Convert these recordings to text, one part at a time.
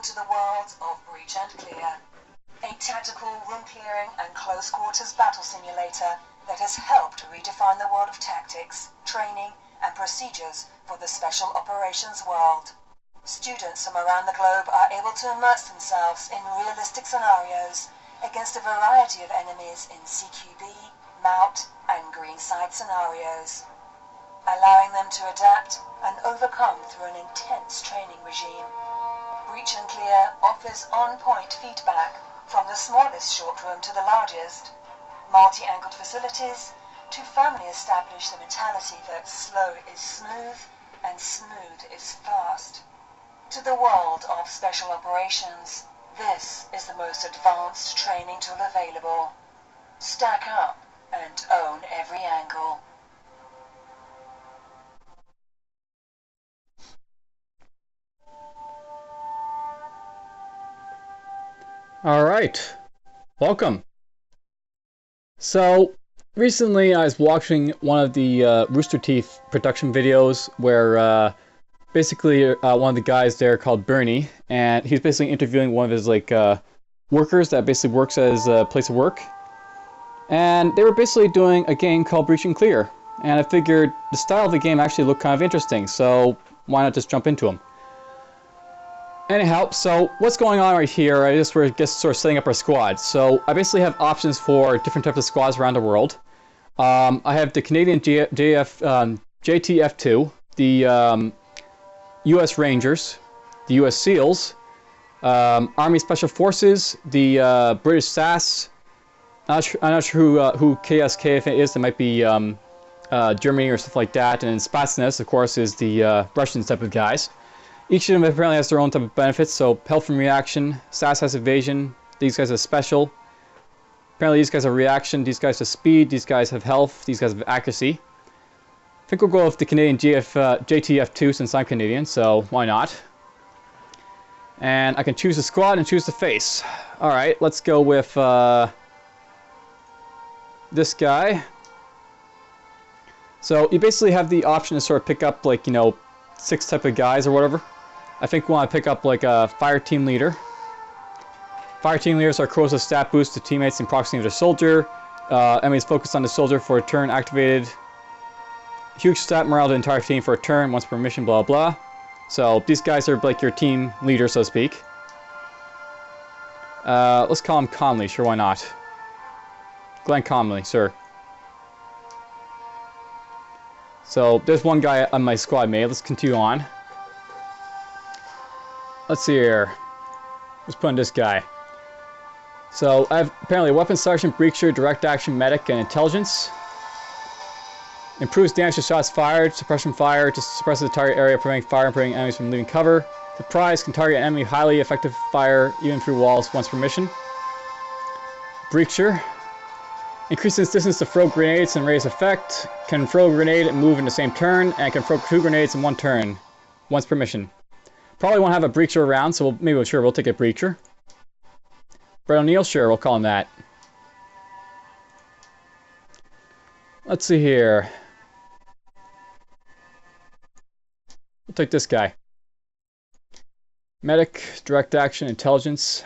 Welcome to the world of Breach and Clear, a tactical room clearing and close quarters battle simulator that has helped redefine the world of tactics, training and procedures for the special operations world. Students from around the globe are able to immerse themselves in realistic scenarios against a variety of enemies in CQB, Mount and Greenside scenarios, allowing them to adapt and overcome through an intense training regime. Breach and Clear offers on-point feedback from the smallest short room to the largest, multi-angled facilities to firmly establish the mentality that slow is smooth and smooth is fast. To the world of special operations, this is the most advanced training tool available. Stack up and own every angle. All right, welcome. So recently I was watching one of the Roosterteeth production videos where basically one of the guys there called Burnie, and he's basically interviewing one of his workers that basically works at his place of work, and they were basically doing a game called Breach and Clear, and I figured the style of the game actually looked kind of interesting, so why not just jump into them. Anyhow, so what's going on right here, we're just sort of setting up our squads. So I basically have options for different types of squads around the world. I have the Canadian JTF2, the US Rangers, the US SEALs, Army Special Forces, the British SAS. I'm not sure who KSK is. That might be Germany or stuff like that. And Spetsnaz, of course, is the Russian type of guys. Each of them apparently has their own type of benefits, so health from reaction, SAS has evasion, these guys have special. Apparently these guys have reaction, these guys have speed, these guys have health, these guys have accuracy. I think we'll go with the Canadian JTF2 since I'm Canadian, so why not? And I can choose the squad and choose the face. Alright, let's go with this guy. So you basically have the option to sort of pick up 6 type of guys or whatever. I think we want to pick up a fire team leader. Fire team leaders are corrosive stat boost to teammates in proximity of the soldier. Enemies focus on the soldier for a turn activated. Huge stat morale to the entire team for a turn, once per mission, blah blah. So these guys are your team leader, so to speak. Let's call him Conley, sure, why not? Glenn Conley, sir. So there's one guy on my squad mate. Let's continue on. Let's see here. Let's put in this guy. So I have apparently weapon sergeant, breacher, direct action, medic, and intelligence. Improves damage to shots fired, suppression fire, just suppresses the target area, preventing fire and preventing enemies from leaving cover. Surprise can target an enemy highly effective fire even through walls once per mission. Breacher. Increases distance to throw grenades and raise effect. Can throw a grenade and move in the same turn, and can throw 2 grenades in 1 turn, once per mission. Probably won't have a breacher around, so we'll take a breacher. Brett O'Neill, sure, we'll call him that. Let's see here. We'll take this guy. Medic, direct action, intelligence.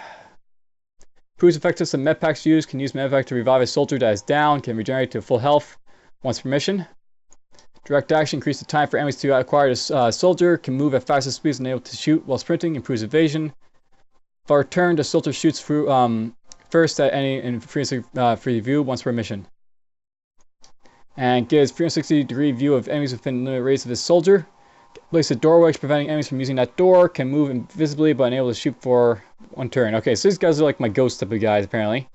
Proves effectiveness of medpacks used, can use medpack to revive a soldier that is down, can regenerate to full health once per mission. Direct action, increase the time for enemies to acquire a soldier, can move at fastest speeds and able to shoot while sprinting, improves evasion. For a turn, the soldier shoots through first at any in free view once per mission. And gives 360-degree view of enemies within limited radius of his soldier. Place a doorway preventing enemies from using that door, can move invisibly but unable to shoot for 1 turn. Okay, so these guys are my ghost type of guys apparently.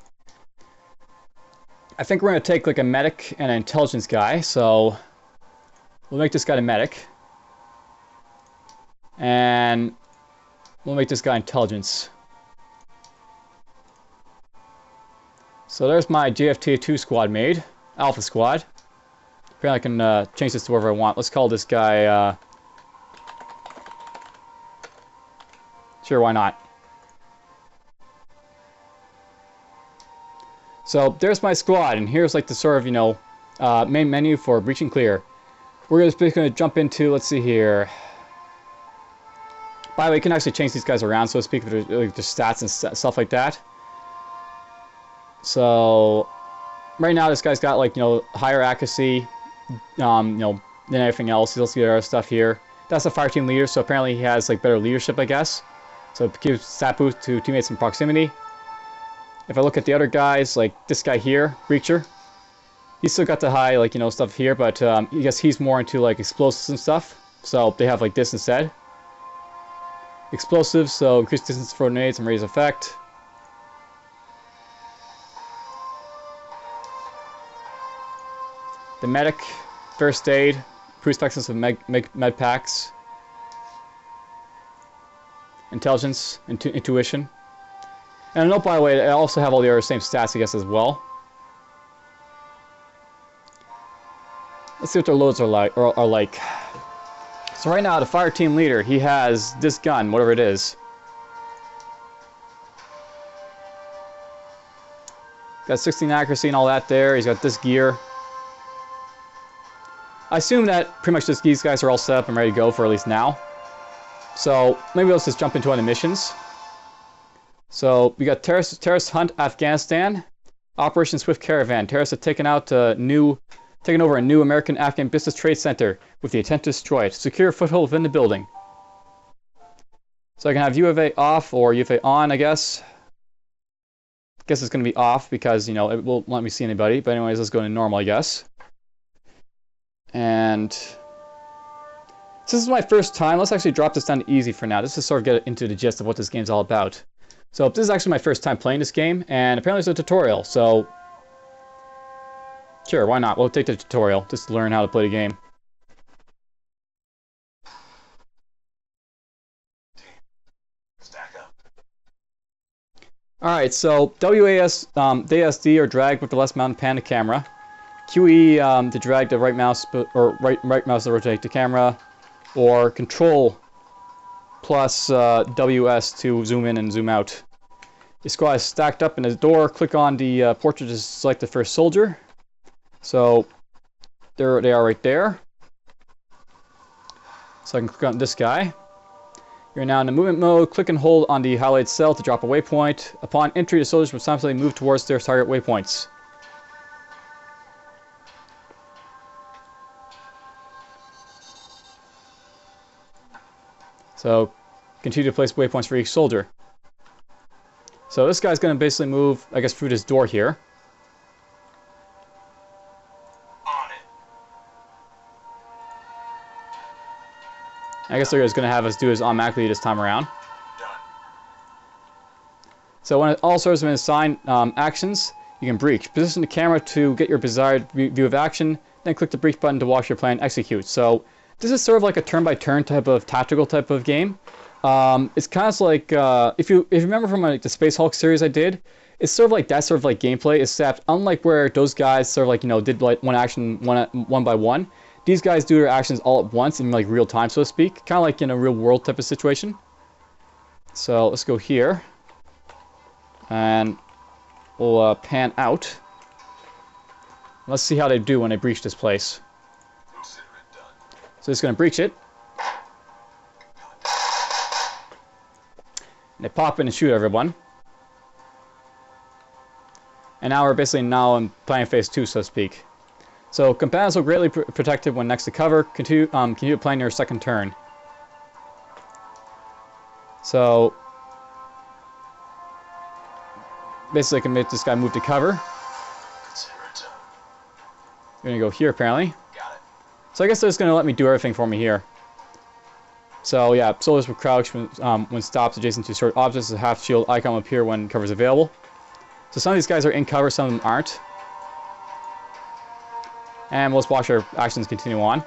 I think we're going to take a medic and an intelligence guy, so we'll make this guy a medic. And we'll make this guy intelligence. So there's my JFT2 squad made. Alpha squad. Apparently I can change this to whatever I want. Let's call this guy... Sure, why not? So there's my squad, and here's the sort of, main menu for Breach and Clear. We're just going to jump into, let's see here. By the way, you can actually change these guys around, so to speak, with their stats and stuff like that. So right now, this guy's got like higher accuracy, than everything else. He's also got other stuff here. That's a fire team leader, so apparently he has like better leadership, I guess. So it gives stat boost to teammates in proximity. If I look at the other guys, like this guy here, Breacher, he's still got the high stuff here, but I guess he's more into like explosives and stuff. So they have like this instead. Explosives, so increased distance for grenades and raise effect. The medic, first aid, improves effectiveness of med packs. Intelligence, intuition. And note, by the way, I also have all the other same stats, I guess, as well. Let's see what their loads are like. So right now, the fire team leader, he has this gun, whatever it is. Got 16 accuracy and all that there. He's got this gear. I assume that pretty much these guys are all set up and ready to go for at least now. So maybe let's just jump into one of the missions. So we got terrorist hunt Afghanistan, Operation Swift Caravan. Terrorists have taken over a new American-Afghan business trade center with the intent to destroy it. Secure a foothold within the building. So I can have UFA off or UFA on, I guess. I guess it's going to be off because, it won't let me see anybody. But anyways, let's go to normal, I guess. And since this is my first time, let's actually drop this down to easy for now. Just to sort of get into the gist of what this game's all about. So this is actually my first time playing this game, and apparently it's a tutorial, so sure, why not? We'll take the tutorial just to learn how to play the game. Alright, so WASD or drag with the left mouse to pan the camera. QE to drag the right mouse or right mouse to rotate the camera, or Control plus WS to zoom in and zoom out. The squad is stacked up in the door. Click on the portrait to select the first soldier. So there they are right there. So I can click on this guy. You're now in the movement mode. Click and hold on the highlighted cell to drop a waypoint. Upon entry, the soldiers will simultaneously move towards their target waypoints. So continue to place waypoints for each soldier. So this guy's going to basically move, I guess, through this door here. On it. I guess they're just going to have us do this automatically this time around. Done. So when all soldiers have been assigned actions, you can breach. Position the camera to get your desired view of action, then click the breach button to watch your plan execute. So this is sort of like a turn-by-turn type of tactical type of game. It's kind of like if you remember from like the Space Hulk series I did, it's sort of like that sort of like gameplay, except unlike where those guys sort of like did like one action one by one, these guys do their actions all at once in like real time, so to speak, kind of like in a real world type of situation. So let's go here, and we'll pan out. Let's see how they do when they breach this place. Consider it done. So it's going to breach it. They pop in and shoot everyone. And now we're basically in planning phase 2, so to speak. So combatants will greatly protected when next to cover. Continue planning your second turn. So basically I can make this guy move to cover. Consider it done. We're going to go here apparently. Got it. So I guess they're just going to let me do everything for me here. So yeah, soldiers will crouch when stopped adjacent to certain objects. A half shield icon will appear when cover is available. So some of these guys are in cover, some of them aren't. And we'll just watch our actions continue on.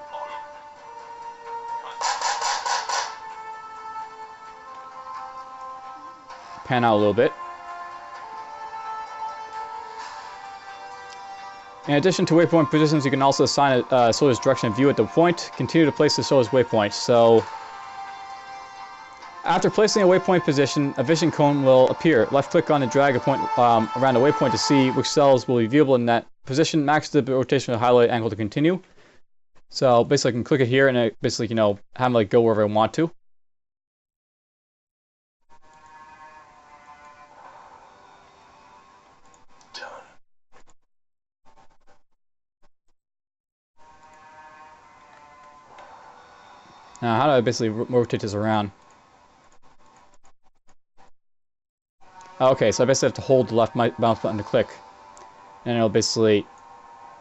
Pan out a little bit. In addition to waypoint positions, you can also assign a soldier's direction of view at the point. Continue to place the soldier's waypoint. So after placing a waypoint position, a vision cone will appear. Left click on and drag a point around the waypoint to see which cells will be viewable in that position. Max the rotation of highlight angle to continue. So basically I can click it here and it basically, have them like go wherever I want to. Now, how do I basically rotate this around? Oh, okay, so I basically have to hold the left mouse button to click. And it'll basically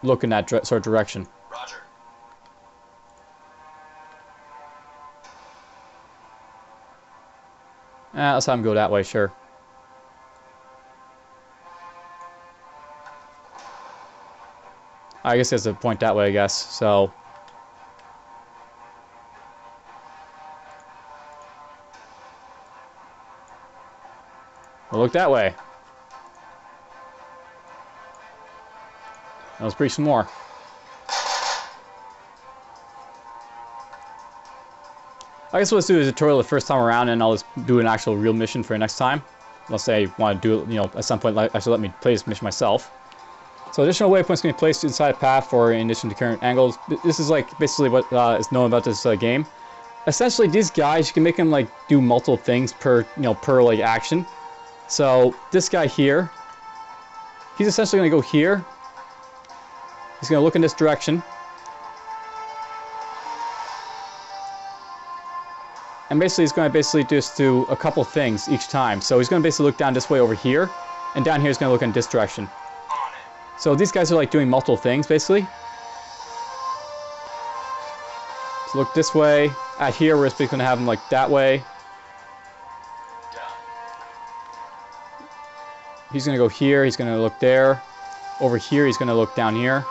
look in that sort of direction. Roger. Let's have him go that way, sure. I guess he has to point that way, I guess, so... We'll look that way. Let's breach some more. I guess let's do the tutorial the first time around, and I'll just do an actual real mission for next time. Let's say I want to do it, you know, at some point, actually let me play this mission myself. So additional waypoints can be placed inside a path or in addition to current angles. This is like basically what is known about this game. Essentially, these guys, you can make them like do multiple things per, per like action. So this guy here, he's essentially going to go here. He's going to look in this direction. And basically, he's going to just do a couple things each time. So he's going to basically look down this way over here, and down here he's going to look in this direction. So these guys are like doing multiple things, basically. So look this way. At here, we're basically going to have them like that way. He's going to go here. He's going to look there. Over here, he's going to look down here.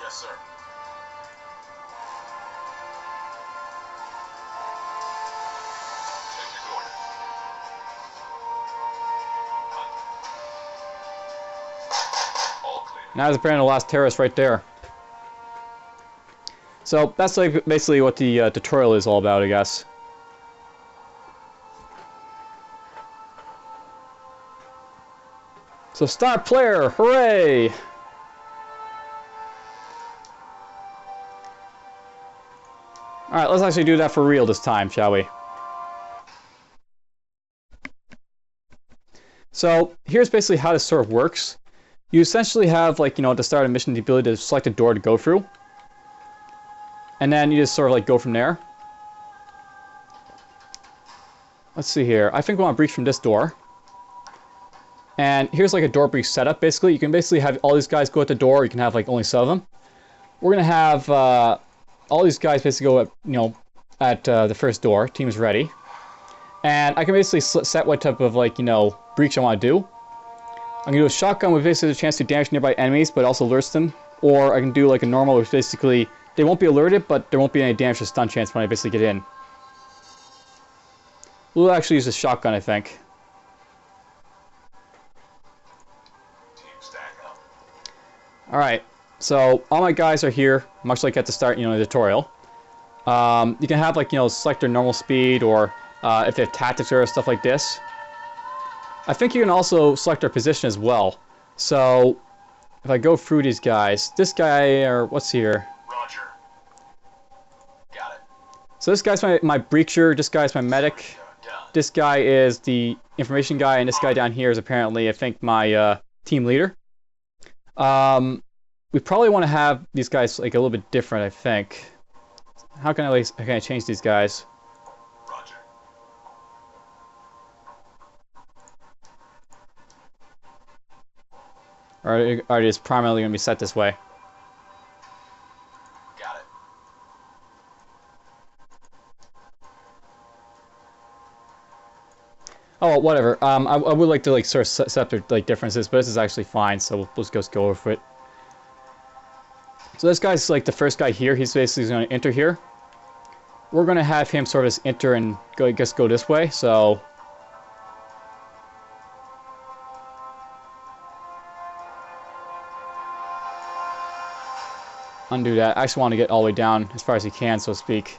Yes, sir. Take your order. All clear. Now there's apparently the last terrorist right there. So that's like basically what the tutorial is all about, I guess. So start player, hooray! Alright, let's actually do that for real this time, shall we? So here's basically how this sort of works. You essentially have, like, at the start of a mission, the ability to select a door to go through. And then you just sort of like go from there. Let's see here. I think we want to breach from this door. And here's like a door breach setup, basically. You can basically have all these guys go at the door, or you can have like only some of them. We're going to have all these guys basically go at, the first door. Team's ready. And I can basically set what type of like, breach I want to do. I'm going to do a shotgun with basically a chance to damage nearby enemies, but also alerts them. Or I can do like a normal, which basically they won't be alerted, but there won't be any damage or stun chance when I basically get in. We'll actually use a shotgun, I think. Alright, so all my guys are here, much like at the start, the tutorial. You can have, like, select their normal speed, or if they have tactics or stuff like this. I think you can also select their position as well. So, if I go through these guys, this guy, or what's here? Roger. Got it. So this guy's my breacher, this guy's my medic, this guy is the information guy, and this guy down here is apparently, I think, my team leader. We probably want to have these guys like a little bit different, I think. How can I change these guys? Roger. Or are they just primarily going to be set this way? Got it. Oh, well, whatever. I would like to like sort of set up their like differences, but this is actually fine, so we'll just go over it. So this guy's like the first guy here. He's basically going to enter here. We're going to have him sort of enter and go this way. So undo that. I actually want to get all the way down as far as he can, so to speak.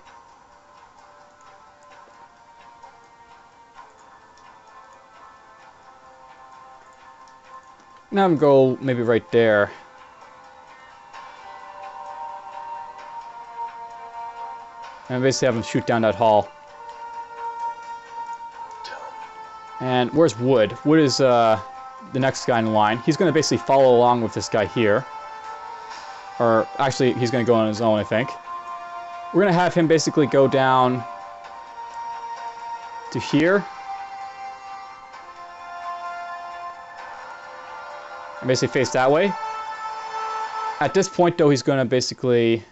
Now I'm go maybe right there. And basically have him shoot down that hall. And where's Wood? Wood is the next guy in line. He's going to basically follow along with this guy here. Or actually, he's going to go on his own, I think. We're going to have him basically go down to here. And basically face that way. At this point, though, he's going to basically...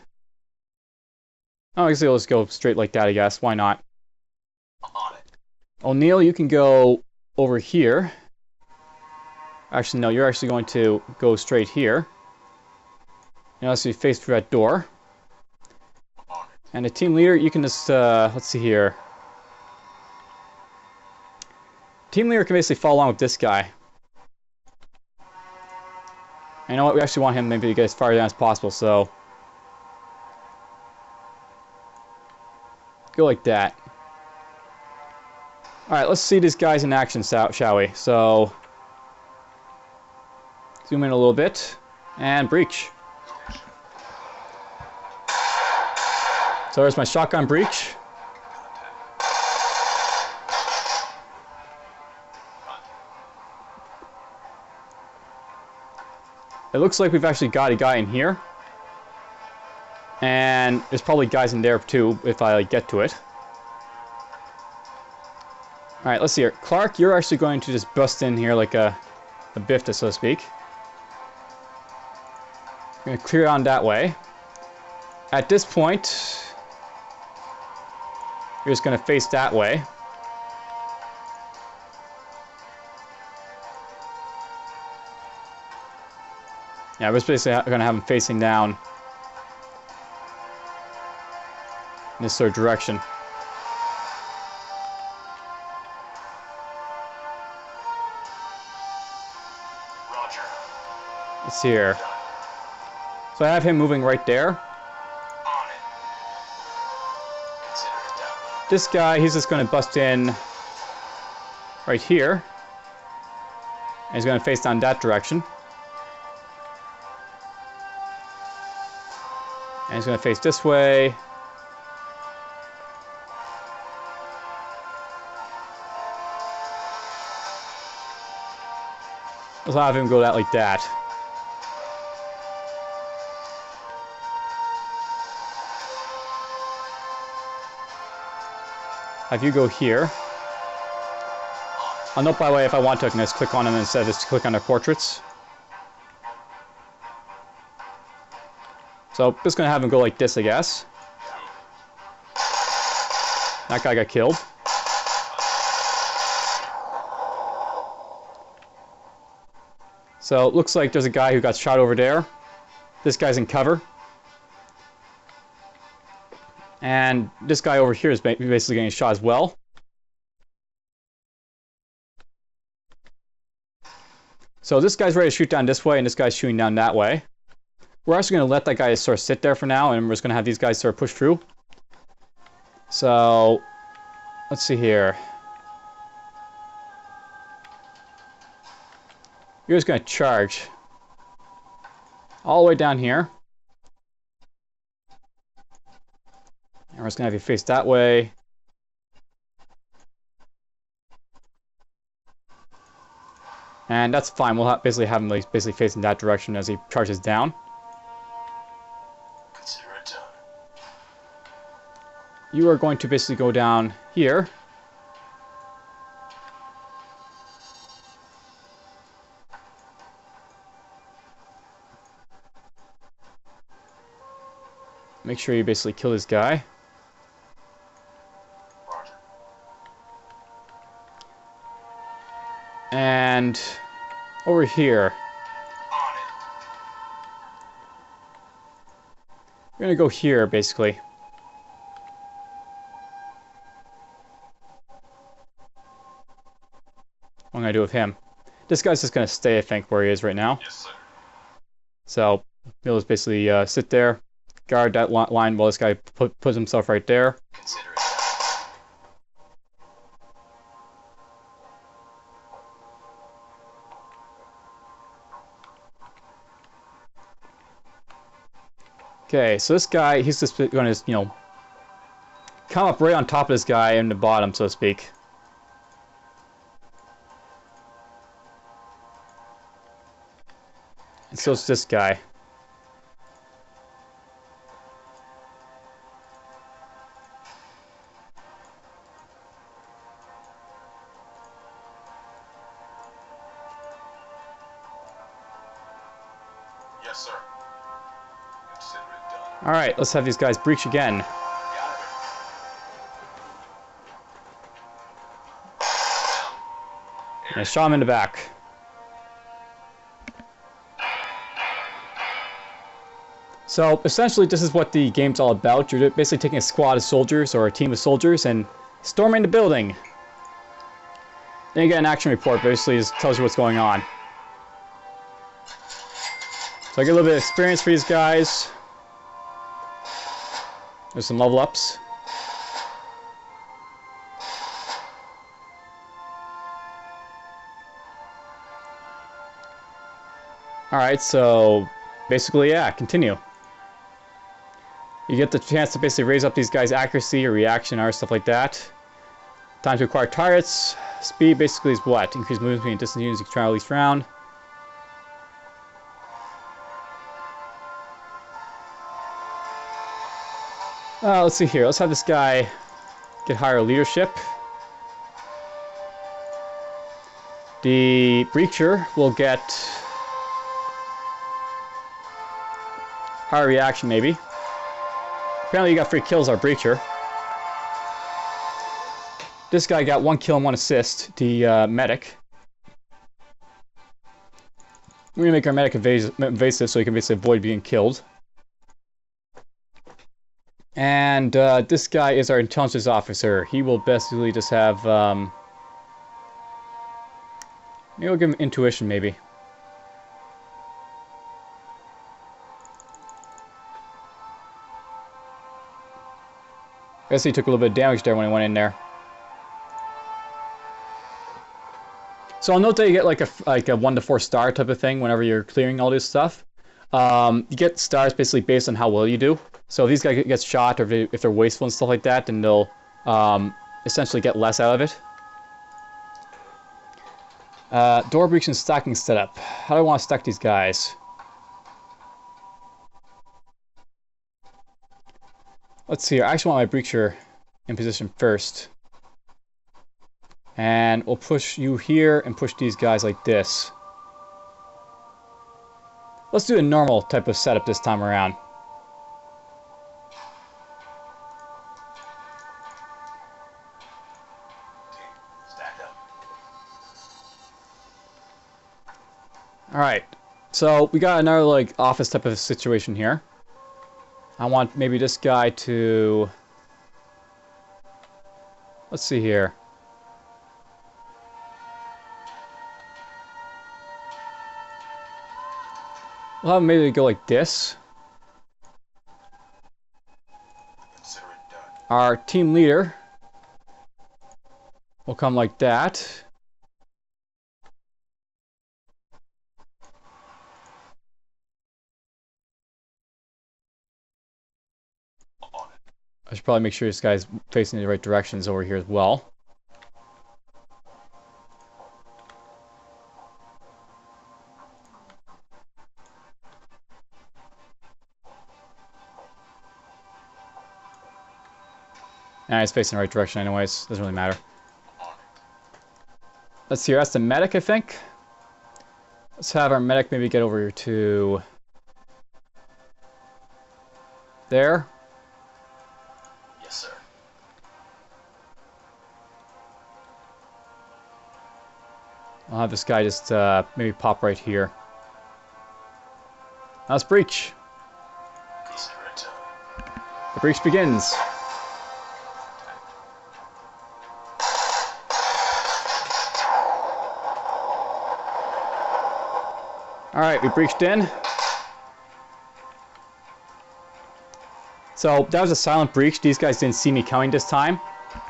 Oh, I guess he'll just go straight like that, I guess. Why not? On it. O'Neill, you can go over here. Actually, no, you're actually going to go straight here. Unless you face through that door. On it. And the team leader, you can just, let's see here. Team leader can basically follow along with this guy. And you know what, we actually want him maybe to get as far down as possible, so... Go like that. Alright, let's see these guys in action, shall we? So... Zoom in a little bit. And breach. So there's my shotgun breach. It looks like we've actually got a guy in here. And there's probably guys in there too, if I get to it. Alright, let's see here. Clark, you're actually going to just bust in here like a bifta, so to speak. I'm going to clear on that way. At this point, you're just going to face that way. Yeah, we're basically going to have him facing down in this sort of direction. Roger. Let's see here. So I have him moving right there. On it. Consider it done. This guy, he's just going to bust in right here. And he's going to face down that direction. And he's going to face this way. Let's have him go that like that. Have you go here. I'll note, by the way, if I want to, I can just click on them instead of just click on their portraits. So, just going to have him go like this, I guess. That guy got killed. So, it looks like there's a guy who got shot over there. This guy's in cover. And this guy over here is basically getting shot as well. So this guy's ready to shoot down this way, and this guy's shooting down that way. We're actually going to let that guy sort of sit there for now, and we're just going to have these guys sort of push through. So, let's see here. You're just going to charge all the way down here. And we're just going to have you face that way. And that's fine. We'll basically have him basically facing that direction as he charges down. Consider it done. You are going to basically go down here. Make sure you basically kill this guy. Roger. And over here, On it. we're going to go here, basically. What I'm going to do with him. This guy's just going to stay, I think, where he is right now. Yes, sir. So, he'll just basically sit there, guard that line while this guy puts himself right there. Consider it done. Okay, so this guy, he's just going to, you know, come up right on top of this guy in the bottom, so to speak. And so it's this guy. Yes, sir. Consider it done. Alright, let's have these guys breach again. Got it. And I shot him in the back. So essentially this is what the game's all about. You're basically taking a squad of soldiers or a team of soldiers and storming the building. Then you get an action report, basically just tells you what's going on. So I get a little bit of experience for these guys. There's some level ups. Alright, so basically, yeah, continue. You get the chance to basically raise up these guys' accuracy or reaction or stuff like that. Time to acquire targets. Speed basically is what? Increase movement speed and distance units you can try at least round. Let's see here. Let's have this guy get higher leadership. The breacher will get higher reaction, maybe. Apparently you got 3 kills, our breacher. This guy got 1 kill and 1 assist, the medic. We're gonna make our medic evasive so he can basically avoid being killed. And this guy is our intelligence officer. He will basically just have, maybe we'll give him intuition, maybe. I guess he took a little bit of damage there when he went in there. So I'll note that you get like a 1 to 4 star type of thing whenever you're clearing all this stuff. You get stars basically based on how well you do. So if these guys get shot or if they're wasteful and stuff like that, then they'll essentially get less out of it. Door breach and stacking setup. How do I want to stack these guys? Let's see here. I actually want my breacher in position first. And we'll push you here and push these guys like this. Let's do a normal type of setup this time around. Stack up. Alright, so we got another like office type of situation here. I want maybe this guy to... Let's see here. We'll have maybe go like this. Consider it done. Our team leader will come like that. On it. I should probably make sure this guy's facing the right directions over here as well. And he's facing the right direction anyways, doesn't really matter. On it. Let's see, that's the medic, I think. Let's have our medic maybe get over here to there. Yes, sir. I'll have this guy just maybe pop right here. Now let's breach. Consider it done. The breach begins. Alright, we breached in. So that was a silent breach. These guys didn't see me coming this time.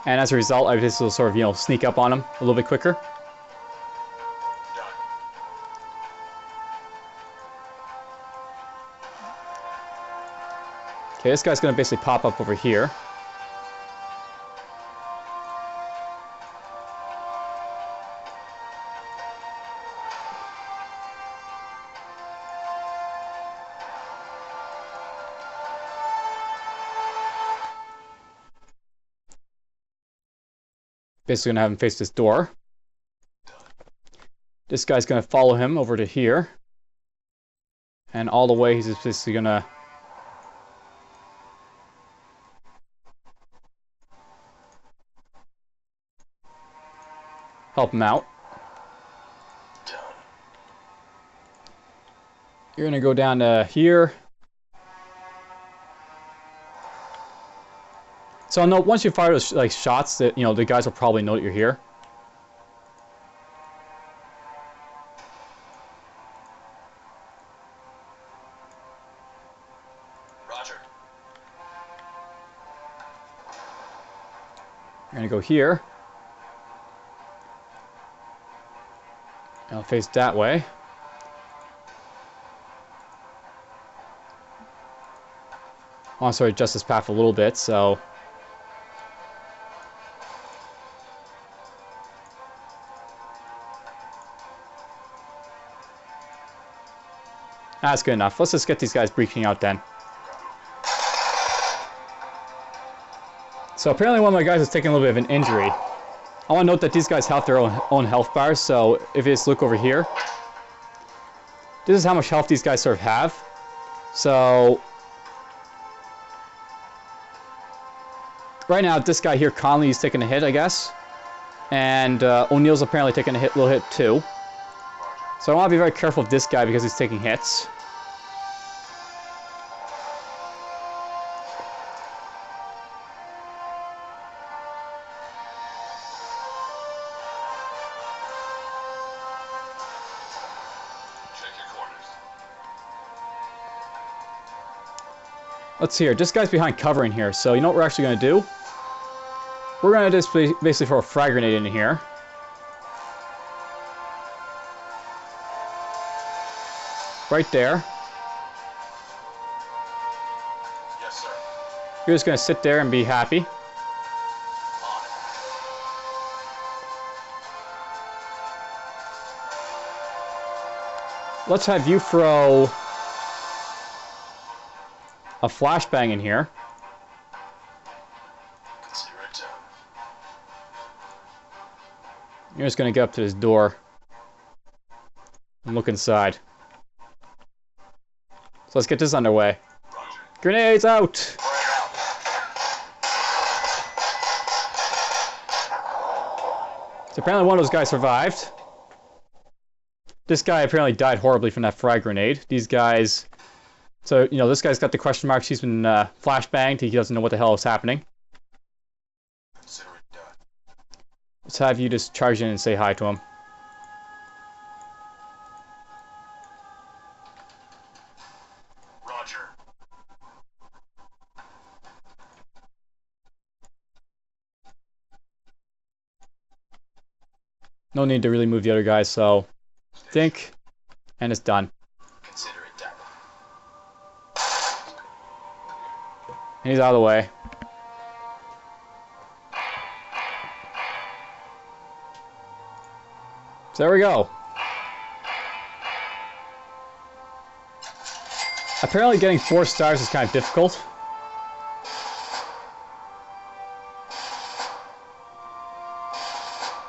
And as a result, I just sort of, you know, sneak up on them a little bit quicker. Done. Okay, this guy's going to basically pop up over here. Basically going to have him face this door. This guy's going to follow him over to here. And all the way, he's just basically gonna help him out. Done. You're gonna go down to here. So no, once you fire those like shots, that the guys will probably know that you're here. Roger. You're gonna go here. I'll face that way. I want to sort of adjust this path a little bit, so. That's good enough. Let's just get these guys breaching out then. So apparently one of my guys is taking a little bit of an injury. I want to note that these guys have their own health bars, so if you just look over here, this is how much health these guys sort of have. So right now, this guy here, Conley, is taking a hit, I guess. And O'Neill's apparently taking a little hit too. So I want to be very careful of this guy because he's taking hits. Check your corners. Let's see here. This guy's behind cover in here. So you know what we're actually going to do? We're going to just basically throw a frag grenade in here. Right there. Yes, sir. You're just going to sit there and be happy. On it. Let's have you throw a flashbang in here. Consider it done. You're just going to get up to this door and look inside. So let's get this underway. Roger. Grenades out! So apparently one of those guys survived. This guy apparently died horribly from that frag grenade. These guys... So, this guy's got the question marks. He's been flashbanged. He doesn't know what the hell is happening. Consider it done. Let's have you just charge in and say hi to him. Roger. No need to really move the other guys, so... Think, and it's done. Consider it done. And he's out of the way. So there we go. Apparently getting 4 stars is kind of difficult.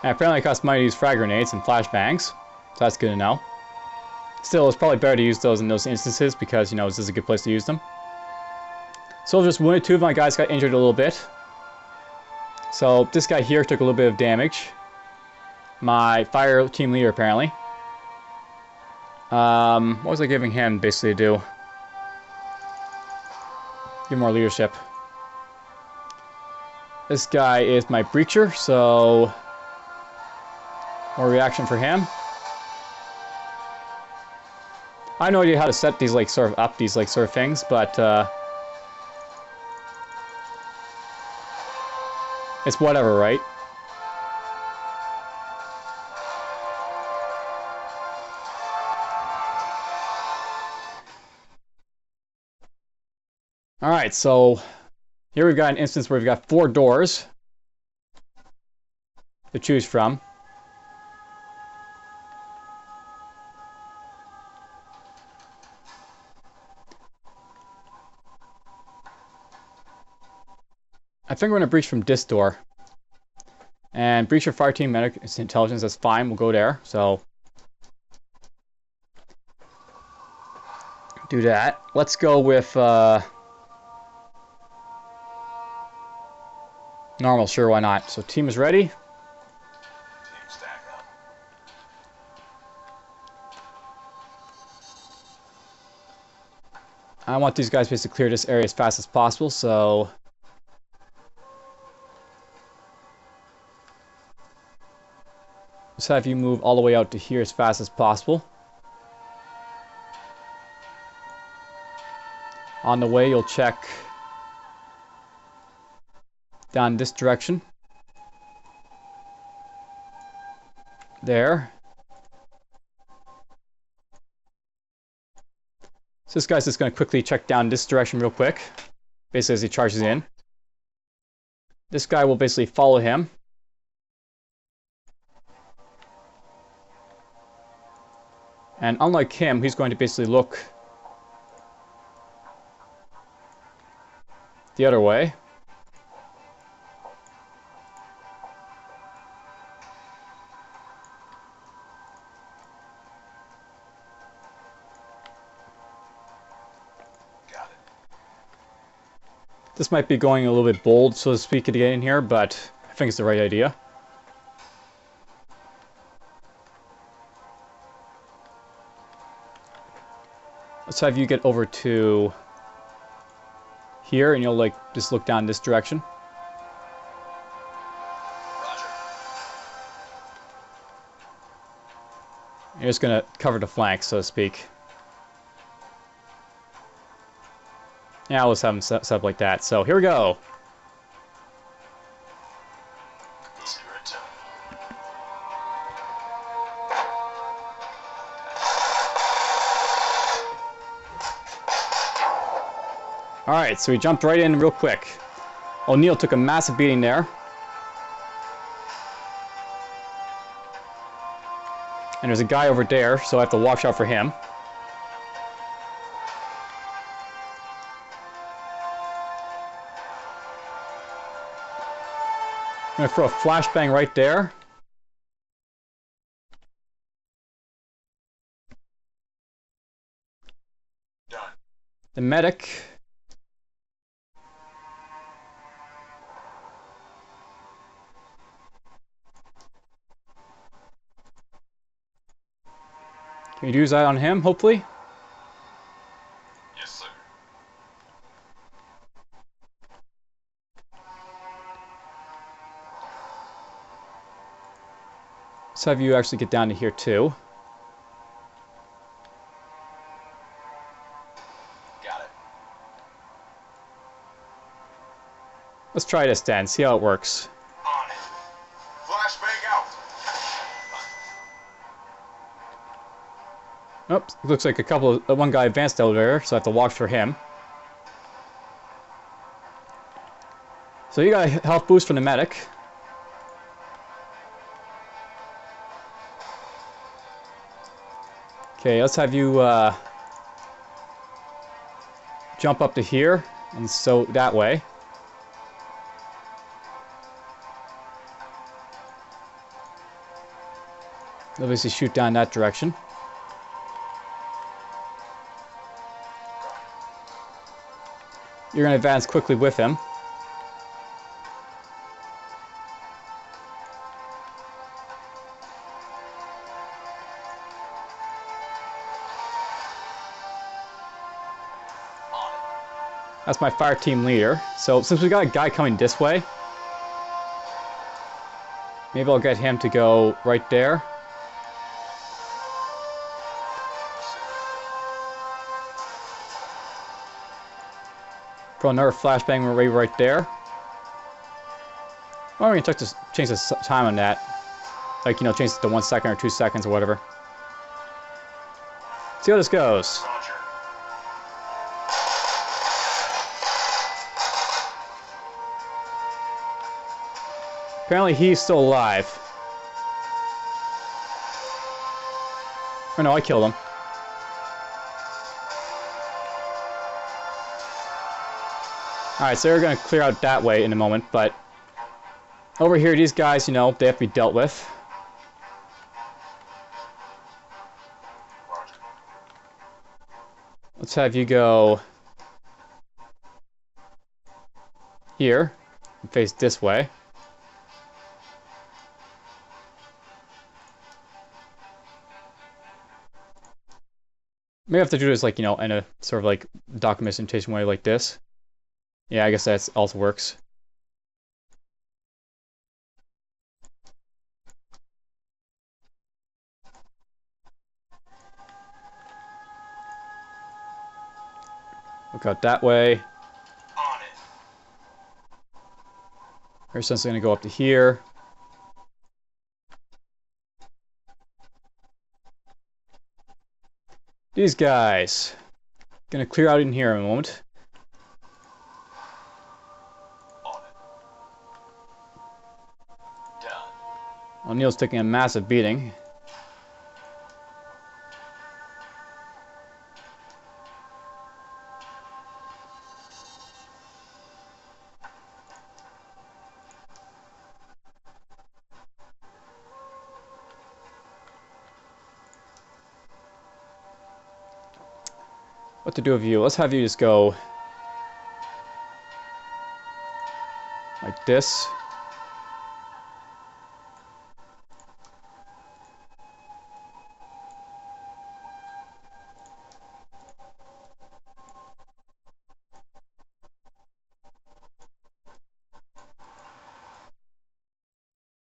And apparently it costs money to use frag grenades and flashbangs. So that's good to know. Still, it's probably better to use those in those instances because, this is a good place to use them. Soldiers wounded. 2 of my guys got injured a little bit. So this guy here took a little bit of damage. My fire team leader, apparently. What was I giving him basically to do? Give more leadership. This guy is my breacher, so more reaction for him. I have no idea how to set these sort of things, but it's whatever, right? Alright, so here we've got an instance where we've got 4 doors to choose from. I think we're going to breach from this door. And breach your fire team medic intelligence, that's fine, we'll go there. So do that. Let's go with normal. Sure, why not? So team is ready. Team stack up. I want these guys basically to clear this area as fast as possible, so let's have you move all the way out to here as fast as possible. On the way, you'll check down this direction. There. So this guy's just going to quickly check down this direction real quick, basically as he charges in. This guy will basically follow him. And unlike him, he's going to basically look the other way. Got it. This might be going a little bit bold, so to speak, to get in here, but I think it's the right idea. Let's have you get over to here, and you'll like just look down this direction. Roger. You're just gonna cover the flank, so to speak. Yeah, let's have them set up like that. So here we go. Zero tone. Alright, so we jumped right in real quick. O'Neill took a massive beating there. And there's a guy over there, so I have to watch out for him. I'm going to throw a flashbang right there. Done. The medic. Can you use that on him, hopefully? Yes, sir. Let's have you actually get down to here too. Got it. Let's try this then, see how it works. On it. Flashbang out. Oops, it looks like one guy advanced over there, so I have to watch for him. So you got a health boost from the medic. Okay, let's have you jump up to here, and so that way. Obviously shoot down that direction. You're going to advance quickly with him. On it. That's my fire team leader. So since we got a guy coming this way, maybe I'll get him to go right there. Throw another flashbang right there. Well, we can change the time on that. Like, you know, change it to 1 second or 2 seconds or whatever. See how this goes. Roger. Apparently he's still alive. Oh no, I killed him. Alright, so they're going to clear out that way in a moment, but over here, these guys, you know, they have to be dealt with. Roger. Let's have you go here and face this way. Maybe I have to do this like, you know, in a sort of like documentation way like this. Yeah, I guess that also works. Look out that way. On it. Air sensor gonna go up to here. These guys. Gonna clear out in here in a moment. On it. Done. O'Neill's taking a massive beating. What to do with you? Let's have you just go like this.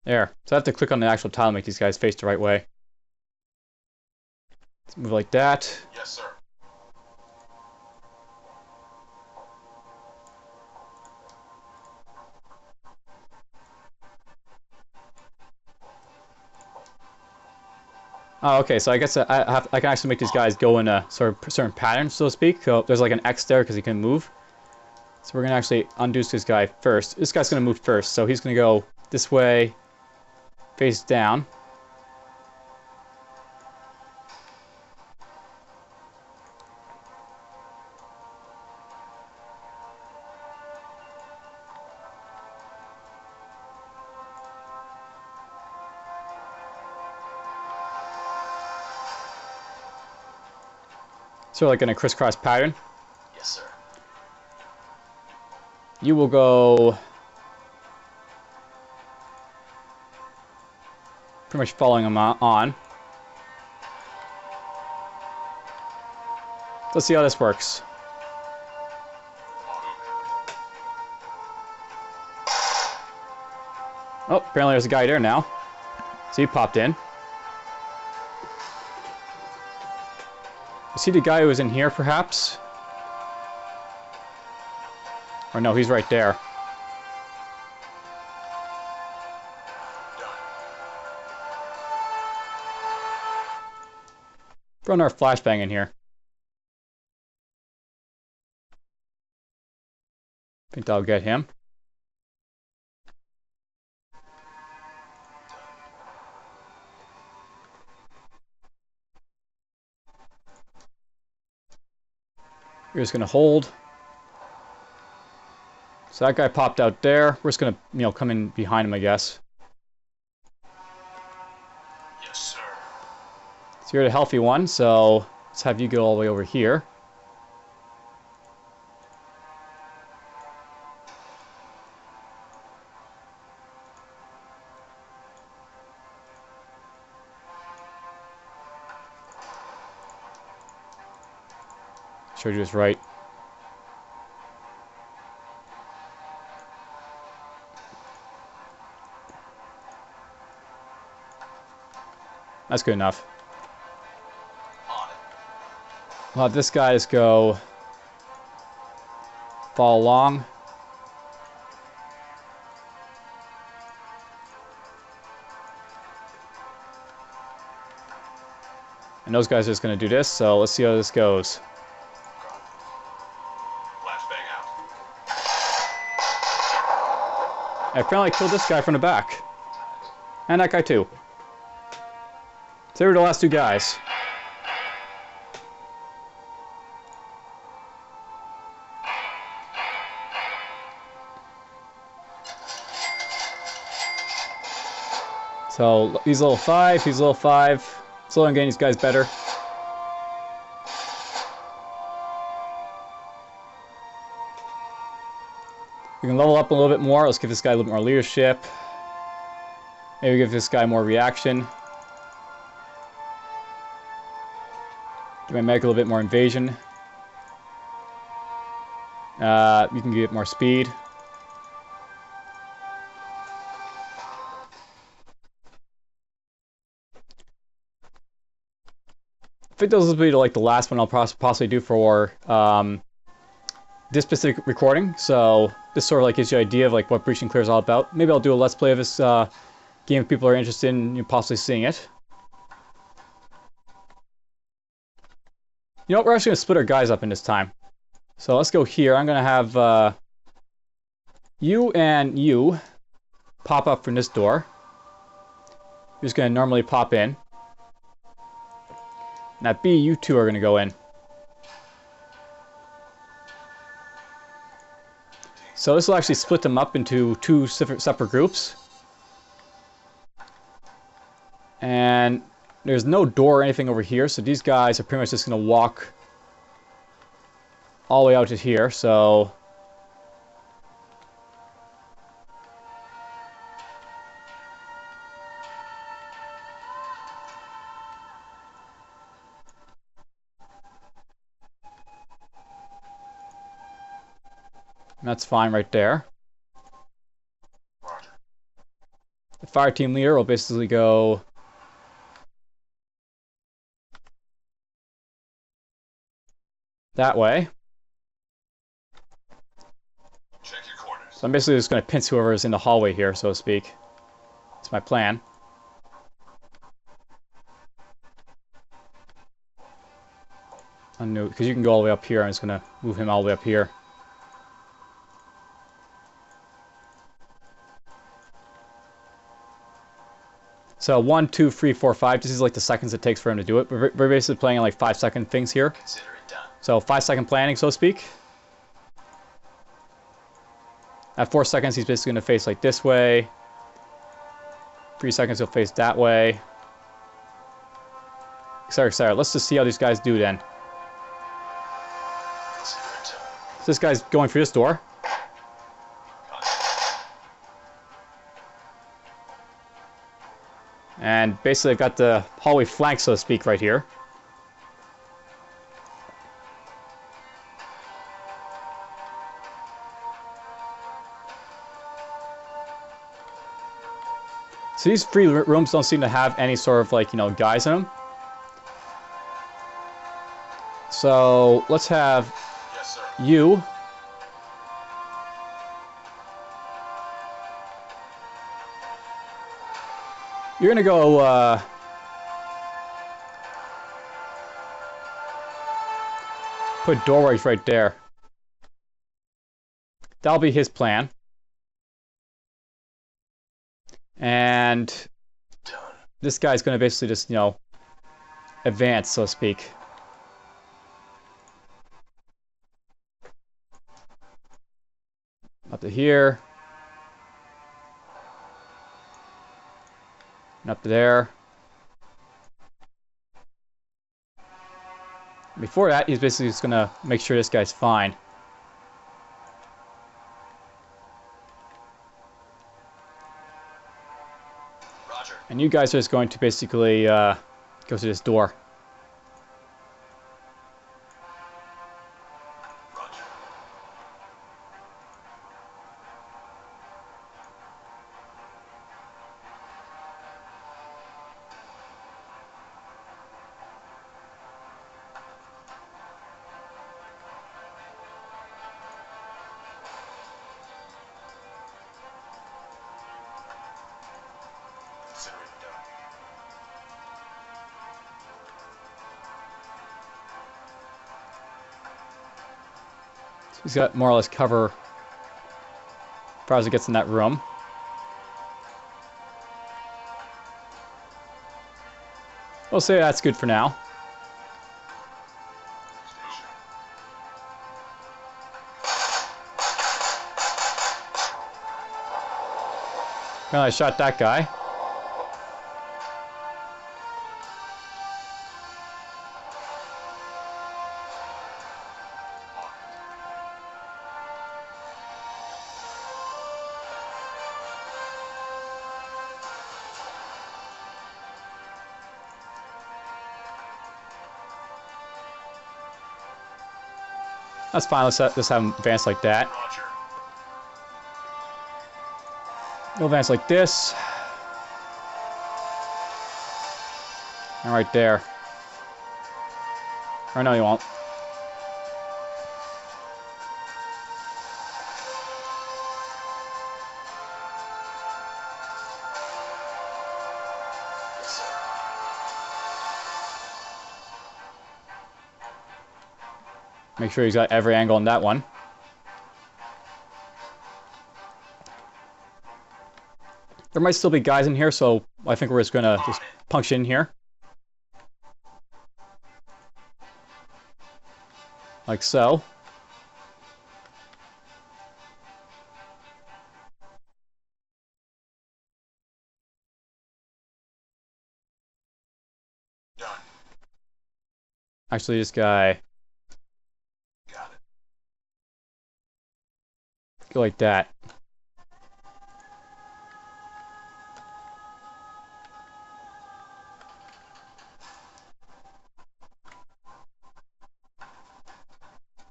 There. So I have to click on the actual tile to make these guys face the right way. Let's move like that. Yes, sir. Oh, okay, so I guess I can actually make these guys go in a sort of certain pattern, so to speak. So there's like an X there because he can move. So we're going to actually undo this guy first. This guy's going to move first, so he's going to go this way, face down. Sort of like in a crisscross pattern. Yes, sir. You will go pretty much following him on. Let's see how this works. Oh, apparently there's a guy there now. So he popped in. You see the guy who was in here, perhaps? Or no, he's right there. Throw another flashbang in here. Think that'll get him. You're just gonna hold. So that guy popped out there. We're just gonna, you know, come in behind him, I guess. Yes, sir. So you're the healthy one, so let's have you go all the way over here. Showed you was right. That's good enough. On it. We'll have this guy just go follow along. And those guys are just going to do this, so let's see how this goes. Flashbang out. I apparently killed this guy from the back. And that guy too. So they were the last two guys. So he's level 5, he's level 5. Slowly getting these guys better. We can level up a little bit more. Let's give this guy a little more leadership. Maybe give this guy more reaction. Give my medic a little bit more invasion. You can get more speed. I think those will be like the last one I'll possibly do for this specific recording. So this sort of like gives you an idea of like what Breach and Clear is all about. Maybe I'll do a let's play of this game if people are interested in possibly seeing it. You know what? We're actually gonna split our guys up in this time. So let's go here. I'm gonna have you and you pop up from this door. You're just gonna normally pop in. Now B, you two are gonna go in. So this will actually split them up into two separate groups. And there's no door or anything over here, so these guys are pretty much just gonna walk all the way out to here, so that's fine right there. Roger. The fire team leader will basically go that way. Check your corners. So I'm basically just going to pinch whoever is in the hallway here, so to speak. That's my plan. Because you can go all the way up here, I'm just going to move him all the way up here. So 1, 2, 3, 4, 5. This is like the seconds it takes for him to do it. We're basically playing in like 5-second things here. Consider it done. So 5-second planning, so to speak. At 4 seconds, he's basically going to face like this way. 3 seconds, he'll face that way. Etc., etc. Let's just see how these guys do then. Consider it done. So this guy's going through this door. And basically I've got the hallway flank, so to speak, right here. So these free rooms don't seem to have any sort of like, guys in them. So let's have Yes, sir. you. You're gonna go put doorways right there. That'll be his plan. And Done. this guy's gonna basically just, advance, so to speak. Up to here. And up to there. Before that, he's basically just gonna make sure this guy's fine. Roger. And you guys are just going to basically go to this door. Roger. Consider it done. So he's got more or less cover as far as it gets in that room. We'll say that's good for now. Well, I shot that guy. That's fine. Let's have them advance like that. Roger. You'll advance like this. And right there. Or no, you won't. Yes, sir. Make sure he's got every angle on that one. There might still be guys in here, so I think we're just gonna just punch in here. Like so. Done. Actually, this guy, Got it. go like that.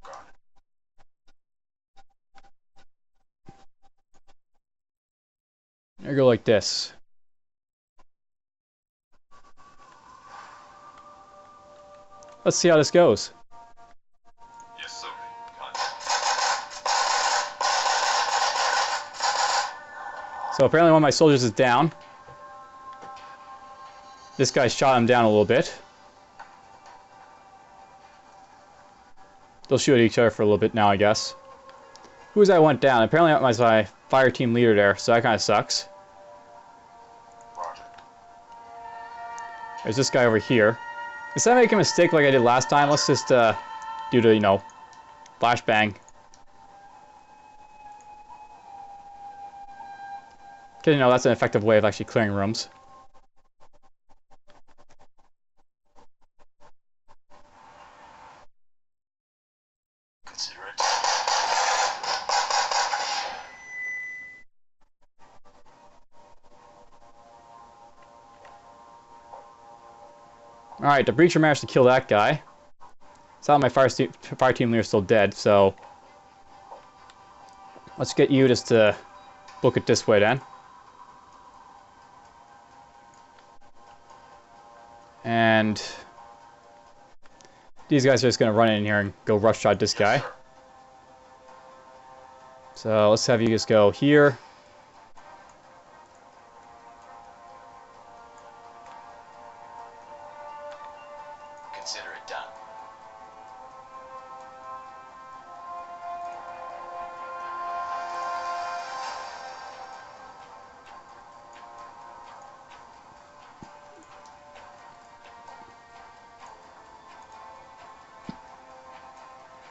Got it. Or go like this. Let's see how this goes. Yes, sir. Got it. So apparently one of my soldiers is down. This guy shot him down a little bit. They'll shoot at each other for a little bit now, I guess. Who's that went down? Apparently that was my fire team leader there, so that kind of sucks. Roger. There's this guy over here. Instead of making a mistake like I did last time, let's just do the, you know, flashbang. Because, you know, that's an effective way of actually clearing rooms. Consider it. Alright, the breacher managed to kill that guy. Sound my fire team leader is still dead, so let's get you just to book it this way then. And these guys are just gonna run in here and go rush shot this guy. Sir. So let's have you just go here. Consider it done.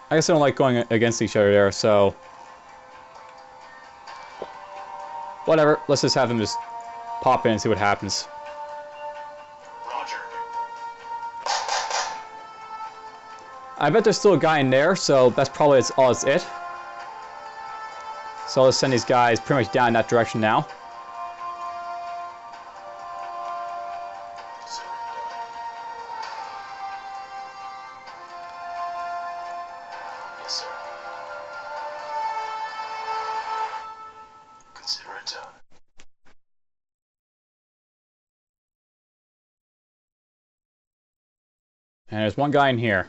I guess I don't like going against each other there, so whatever. Let's just have them just pop in and see what happens. Roger. I bet there's still a guy in there, so that's probably all it's it. So let's send these guys pretty much down in that direction now. Consider it done. Yes, sir. Consider it done. And there's one guy in here.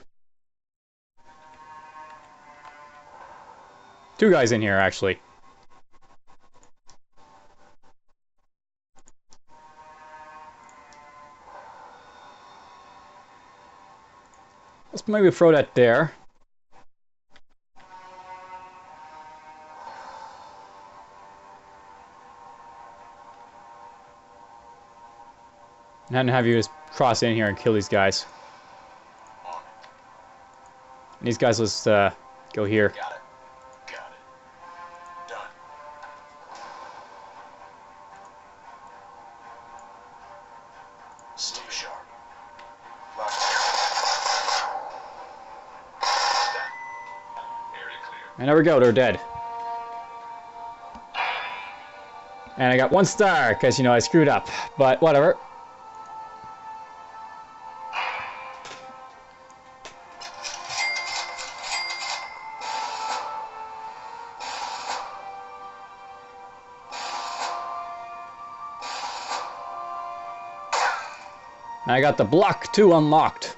Two guys in here, actually. Let's maybe throw that there. And then have you just cross in here and kill these guys. On it. And these guys, let's go here. Got it. Got it. Done. Stay sharp. Lock it. That. Area clear. And there we go, they're dead. And I got 1 star, because, you know, I screwed up. But whatever. And I got the block 2 unlocked.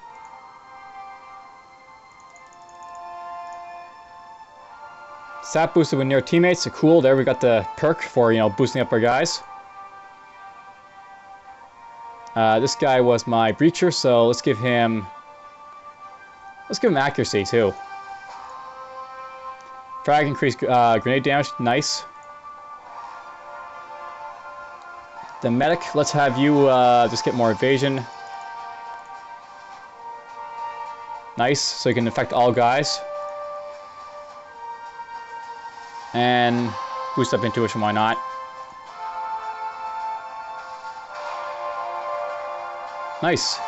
Stat boosted when near teammates. So cool. There we got the perk for, you know, boosting up our guys. This guy was my breacher, so let's give him accuracy too. Frag increased grenade damage. Nice. The medic, let's have you just get more evasion. Nice, so you can affect all guys. And boost up intuition, why not? Nice.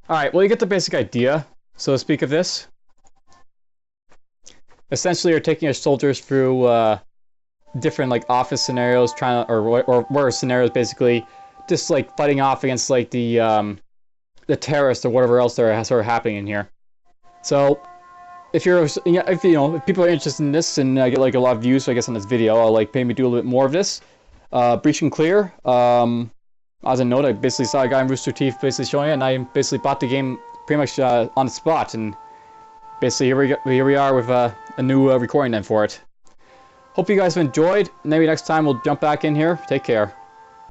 Alright, well you get the basic idea, so to speak, of this. Essentially you're taking your soldiers through different like office scenarios, trying to, or war scenarios basically, just like fighting off against like the terrorists or whatever else there is sort of happening in here. So if if people are interested in this and I get like a lot of views, so I guess on this video, I'll like maybe do a little bit more of this. Breach and clear. As a note, I basically saw a guy in Roosterteeth basically showing it, and I basically bought the game pretty much on the spot, and basically here we are with a new recording then for it. Hope you guys have enjoyed. Maybe next time we'll jump back in here. Take care.